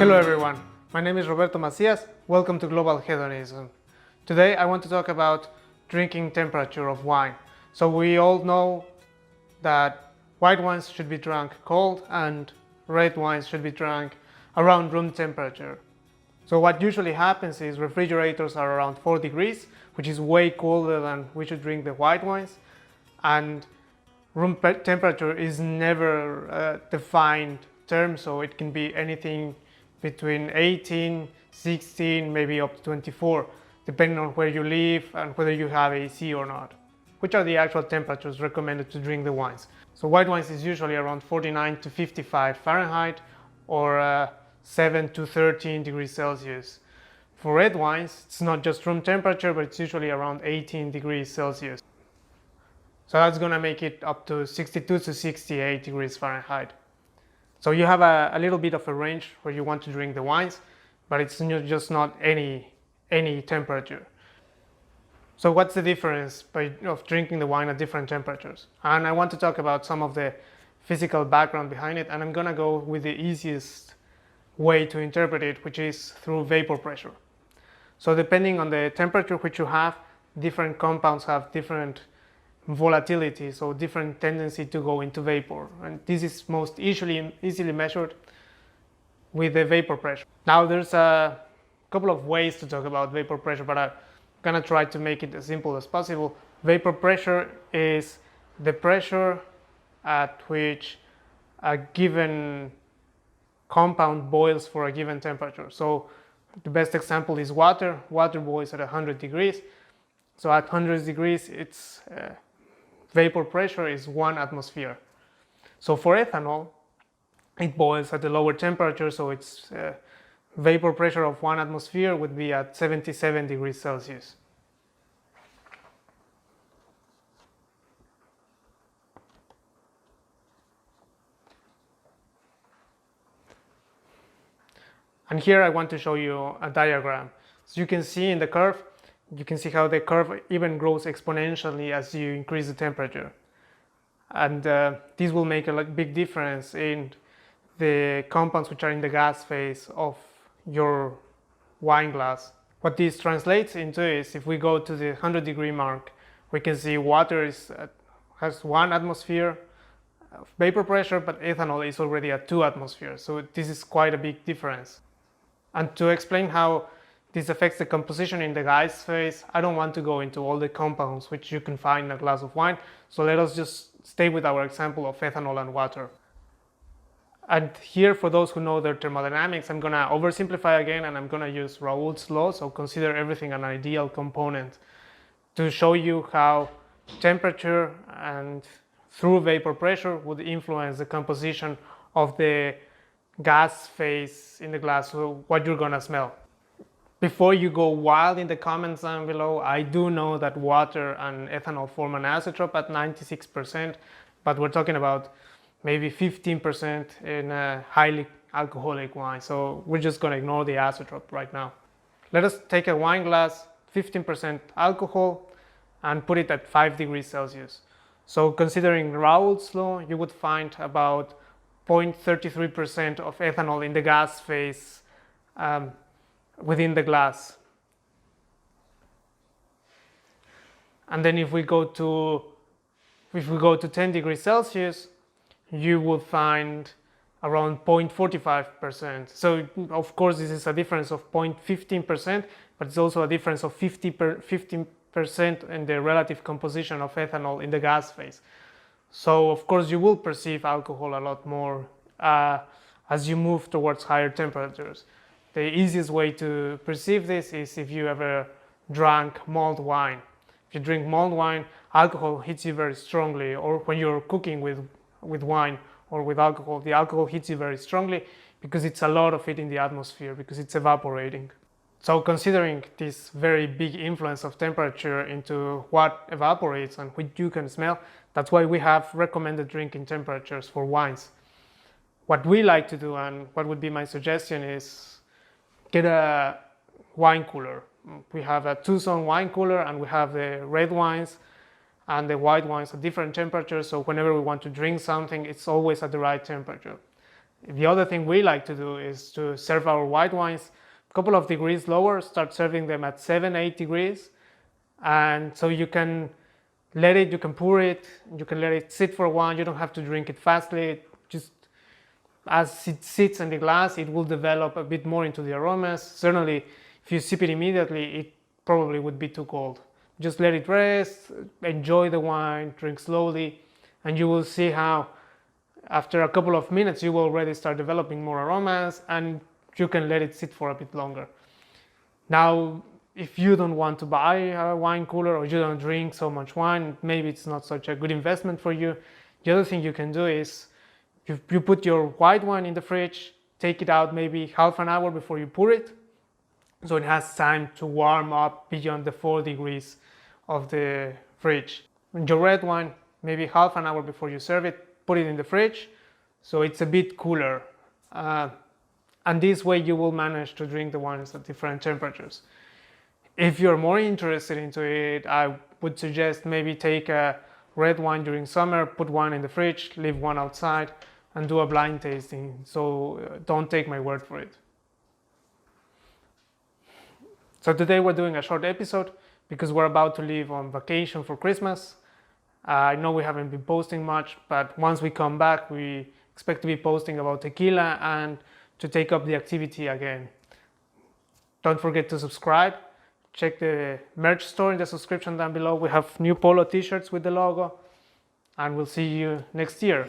Hello everyone, my name is Roberto Macias. Welcome to Global Hedonism. Today I want to talk about drinking temperature of wine. So we all know that white wines should be drunk cold and red wines should be drunk around room temperature. So what usually happens is refrigerators are around 4 degrees, which is way colder than we should drink the white wines, and room temperature is never a defined term, so it can be anything between 18, 16, maybe up to 24, depending on where you live and whether you have AC or not, which are the actual temperatures recommended to drink the wines. So white wines is usually around 49 to 55 Fahrenheit or 7 to 13 degrees Celsius. For red wines, it's not just room temperature, but it's usually around 18 degrees Celsius. So that's going to make it up to 62 to 68 degrees Fahrenheit. So you have a little bit of a range where you want to drink the wines, but it's just not any temperature. So what's the difference of drinking the wine at different temperatures? And I want to talk about some of the physical background behind it, and I'm going to go with the easiest way to interpret it, which is through vapor pressure. So depending on the temperature which you have, different compounds have different volatility, so different tendency to go into vapor, and this is most easily measured with the vapor pressure. Now there's a couple of ways to talk about vapor pressure, but I'm gonna try to make it as simple as possible. Vapor pressure is the pressure at which a given compound boils for a given temperature. So the best example is water. Water boils at 100 degrees. So at 100 degrees, its vapor pressure is 1 atmosphere. So for ethanol, it boils at a lower temperature, so its vapor pressure of 1 atmosphere would be at 77 degrees Celsius. And here I want to show you a diagram. So you can see in the curve, you can see how the curve even grows exponentially as you increase the temperature. And this will make a big difference in the compounds which are in the gas phase of your wine glass. What this translates into is, if we go to the 100 degree mark, we can see water has 1 atmosphere of vapor pressure, but ethanol is already at 2 atmospheres. So this is quite a big difference. And to explain how this affects the composition in the gas phase, I don't want to go into all the compounds which you can find in a glass of wine, so let us just stay with our example of ethanol and water. And here, for those who know their thermodynamics, I'm going to oversimplify again, and I'm going to use Raoult's law, so consider everything an ideal component, to show you how temperature and through vapor pressure would influence the composition of the gas phase in the glass, so what you're going to smell. Before you go wild in the comments down below, I do know that water and ethanol form an azeotrope at 96%, but we're talking about maybe 15% in a highly alcoholic wine, so we're just going to ignore the azeotrope right now. Let us take a wine glass, 15% alcohol, and put it at 5 degrees Celsius. So considering Raoult's law, you would find about 0.33% of ethanol in the gas phase within the glass. And then if we go to 10 degrees Celsius, you will find around 0.45%. So of course this is a difference of 0.15%, but it's also a difference of 15% in the relative composition of ethanol in the gas phase. So of course you will perceive alcohol a lot more as you move towards higher temperatures. The easiest way to perceive this is if you ever drank mulled wine. If you drink mulled wine, alcohol hits you very strongly, or when you're cooking with wine or with alcohol, the alcohol hits you very strongly because it's a lot of it in the atmosphere, because it's evaporating. So considering this very big influence of temperature into what evaporates and what you can smell, that's why we have recommended drinking temperatures for wines. What we like to do, and what would be my suggestion, is get a wine cooler. We have a 2-zone wine cooler, and we have the red wines and the white wines at different temperatures, so whenever we want to drink something, it's always at the right temperature. The other thing we like to do is to serve our white wines a couple of degrees lower, start serving them at 7-8 degrees. And so you can you can pour it, you can let it sit for a while. You don't have to drink it fastly. Just as it sits in the glass, it will develop a bit more into the aromas. Certainly, if you sip it immediately, it probably would be too cold. Just let it rest, enjoy the wine, drink slowly, and you will see how after a couple of minutes you will already start developing more aromas, and you can let it sit for a bit longer. Now, if you don't want to buy a wine cooler or you don't drink so much wine, maybe it's not such a good investment for you. The other thing you can do is you put your white wine in the fridge, take it out maybe half an hour before you pour it, so it has time to warm up beyond the 4 degrees of the fridge. And your red wine, maybe half an hour before you serve it, put it in the fridge so it's a bit cooler. And this way you will manage to drink the wines at different temperatures. If you're more interested into it, I would suggest maybe take a red wine during summer, put one in the fridge, leave one outside, and do a blind tasting. So don't take my word for it. So today we're doing a short episode because we're about to leave on vacation for Christmas. I know we haven't been posting much, but once we come back, we expect to be posting about tequila and to take up the activity again. Don't forget to subscribe. Check the merch store in the description down below. We have new polo t-shirts with the logo, and we'll see you next year.